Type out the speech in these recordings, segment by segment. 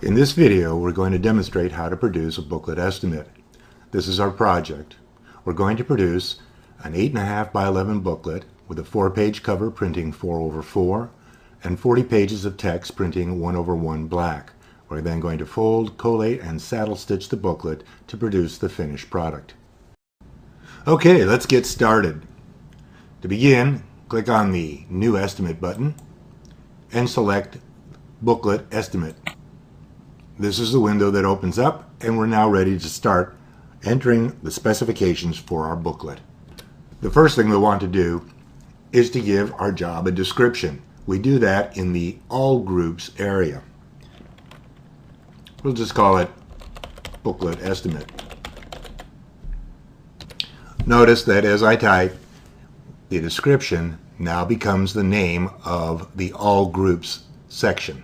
In this video, we're going to demonstrate how to produce a booklet estimate. This is our project. We're going to produce an 8.5 by 11 booklet with a 4-page cover printing 4/4 and 40 pages of text printing 1/1 black. We're then going to fold, collate, and saddle stitch the booklet to produce the finished product. Okay, let's get started. To begin, click on the New Estimate button and select Booklet Estimate. This is the window that opens up, and we're now ready to start entering the specifications for our booklet. The first thing we want to do is to give our job a description. We do that in the All Groups area. We'll just call it Booklet Estimate. Notice that as I type, the description now becomes the name of the All Groups section.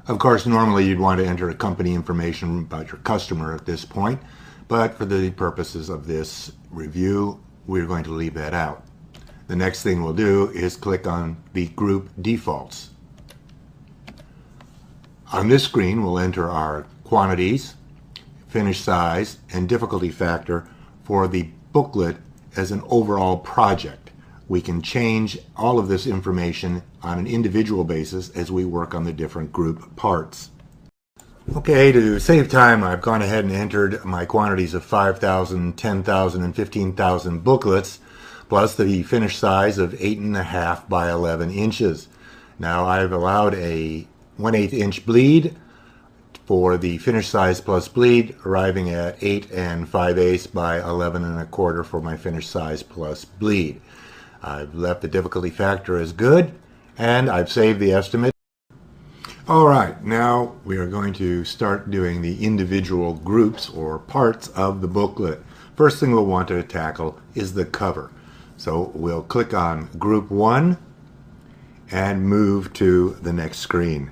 Of course, normally you'd want to enter company information about your customer at this point, but for the purposes of this review, we're going to leave that out. The next thing we'll do is click on the Group Defaults. On this screen, we'll enter our quantities, finish size, and difficulty factor for the booklet as an overall project. We can change all of this information on an individual basis as we work on the different group parts. Okay, to save time, I've gone ahead and entered my quantities of 5,000, 10,000, and 15,000 booklets, plus the finished size of 8.5 by 11 inches. Now I've allowed a 1/8 inch bleed for the finished size plus bleed, arriving at 8 5/8 by 11 1/4 for my finished size plus bleed. I've left the difficulty factor as good, and I've saved the estimate. Alright, now we are going to start doing the individual groups or parts of the booklet. First thing we'll want to tackle is the cover. So we'll click on Group 1 and move to the next screen.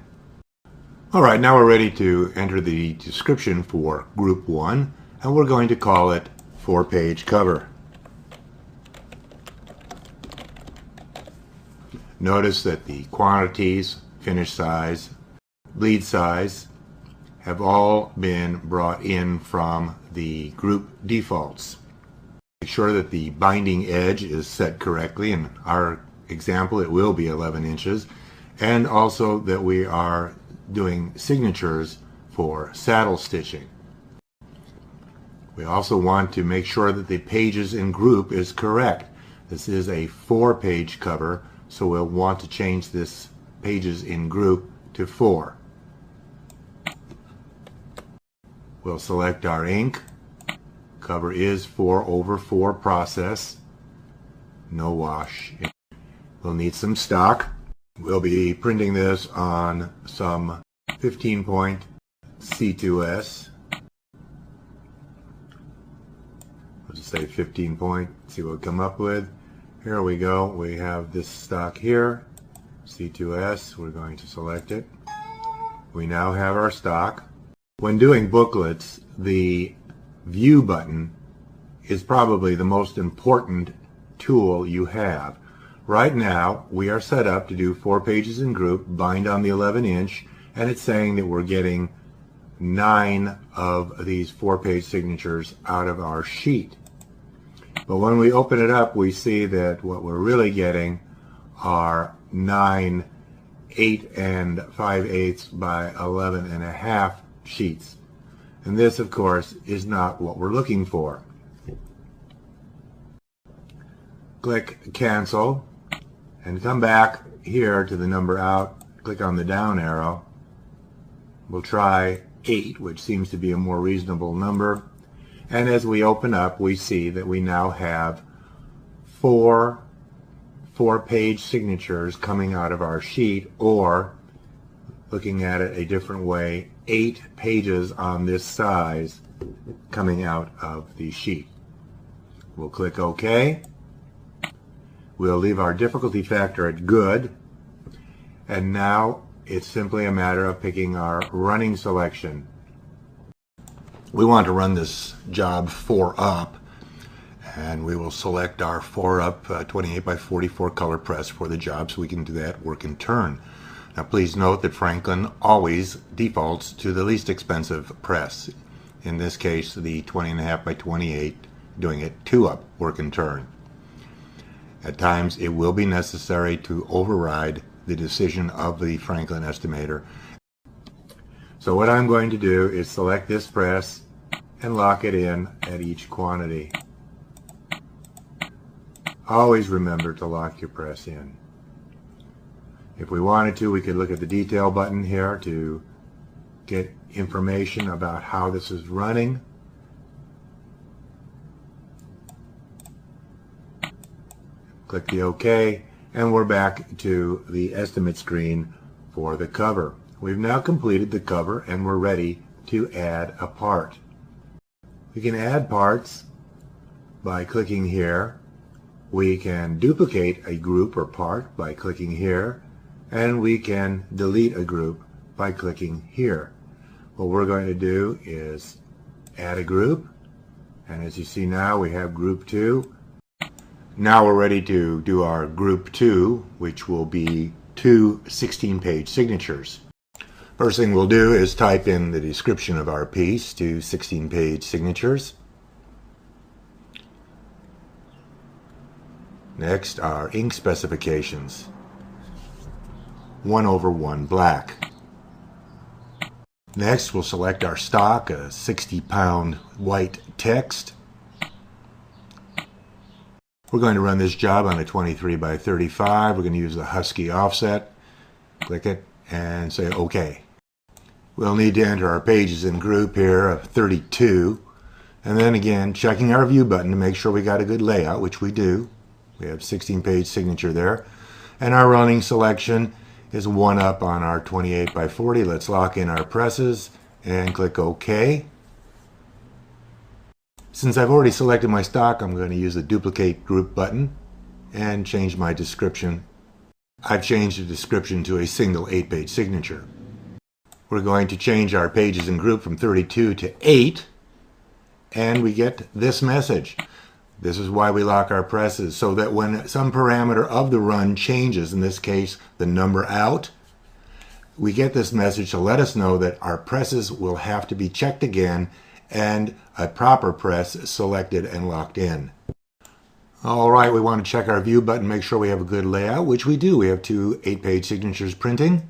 Alright, now we're ready to enter the description for Group 1, and we're going to call it 4-page cover. Notice that the quantities, finish size, bleed size have all been brought in from the group defaults. Make sure that the binding edge is set correctly. In our example, it will be 11 inches. And also that we are doing signatures for saddle stitching. We also want to make sure that the pages in group is correct. This is a 4-page cover, so we'll want to change this pages in group to 4. We'll select our ink. Cover is 4/4 process. No wash. We'll need some stock. We'll be printing this on some 15-point C2S. We'll just say 15-point, see what we come up with. Here we go. We have this stock here, C2S. We're going to select it. We now have our stock. When doing booklets, the View button is probably the most important tool you have. Right now, we are set up to do 4 pages in group, bind on the 11 inch, and it's saying that we're getting 9 of these 4-page signatures out of our sheet. But when we open it up, we see that what we're really getting are 9 8 5/8 by 11 1/2 sheets. And this, of course, is not what we're looking for. Click Cancel and come back here to the number out. Click on the down arrow. We'll try 8, which seems to be a more reasonable number. And as we open up, we see that we now have 4 4-page signatures coming out of our sheet, or, looking at it a different way, 8 pages on this size coming out of the sheet. We'll click OK. We'll leave our difficulty factor at good. And now it's simply a matter of picking our running selection. We want to run this job 4 up, and we will select our 4 up 28 by 44 color press for the job, so we can do that work in turn. Now please note that Franklin always defaults to the least expensive press. In this case, the 20.5 by 28, doing it 2-up work and turn. At times it will be necessary to override the decision of the Franklin Estimator. So what I'm going to do is select this press and lock it in at each quantity. Always remember to lock your press in. If we wanted to, we could look at the detail button here to get information about how this is running. Click the OK, and we're back to the estimate screen for the cover. We've now completed the cover and we're ready to add a part. We can add parts by clicking here. We can duplicate a group or part by clicking here, and we can delete a group by clicking here. What we're going to do is add a group, and as you see now we have group 2. Now we're ready to do our group 2, which will be 2 16-page signatures. First thing we'll do is type in the description of our piece, 2 16-page signatures. Next, our ink specifications. 1/1 black. Next, we'll select our stock, a 60-pound white text. We're going to run this job on a 23 by 35. We're going to use the Husky offset. Click it and say OK. We'll need to enter our pages in group here of 32. And then again, checking our view button to make sure we got a good layout, which we do. We have 16-page signature there. And our running selection is 1-up on our 28 by 40. Let's lock in our presses and click OK. Since I've already selected my stock, I'm going to use the duplicate group button and change my description. I've changed the description to a single 8-page signature. We're going to change our pages in group from 32 to 8, and we get this message. This is why we lock our presses, so that when some parameter of the run changes, in this case the number out, we get this message to let us know that our presses will have to be checked again and a proper press selected and locked in. Alright, we want to check our view button, make sure we have a good layout, which we do. We have 2 8-page signatures printing.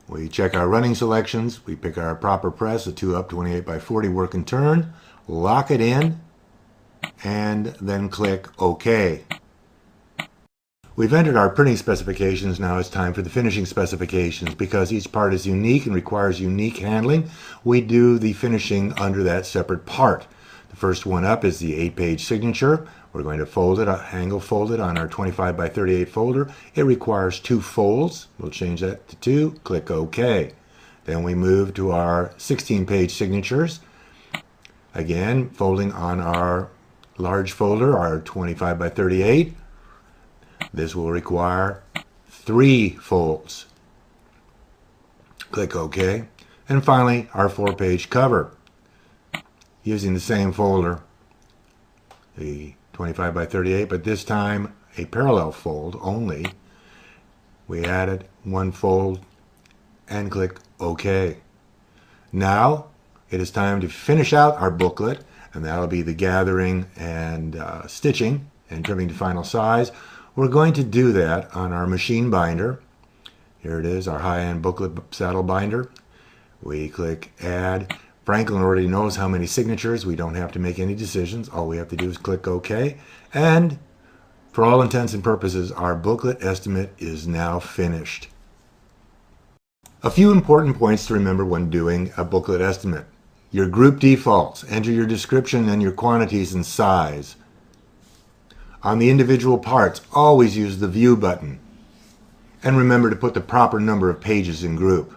We check our running selections, we pick our proper press, a 2-up 28 by 40 work and turn, lock it in, and then click OK. We've entered our printing specifications. Now it's time for the finishing specifications. Because each part is unique and requires unique handling, we do the finishing under that separate part. The first one up is the 8-page signature. We're going to fold it, angle fold it on our 25 by 38 folder. It requires 2 folds. We'll change that to 2. Click OK. Then we move to our 16-page signatures. Again, folding on our large folder, our 25 by 38. This will require 3 folds. Click OK. And finally, our 4-page cover. Using the same folder, the 25 by 38, but this time a parallel fold only. We added 1 fold and click OK. Now it is time to finish out our booklet, and that'll be the gathering and stitching and trimming to final size. We're going to do that on our machine binder. Here it is, our high-end booklet saddle binder. We click Add. Franklin already knows how many signatures. We don't have to make any decisions. All we have to do is click OK. And for all intents and purposes, our booklet estimate is now finished. A few important points to remember when doing a booklet estimate. Your group defaults. Enter your description and your quantities and size. On the individual parts, always use the View button. And remember to put the proper number of pages in group.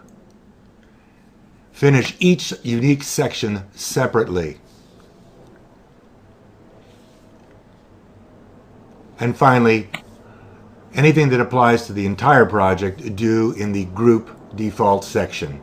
Finish each unique section separately. And finally, anything that applies to the entire project, do in the group default section.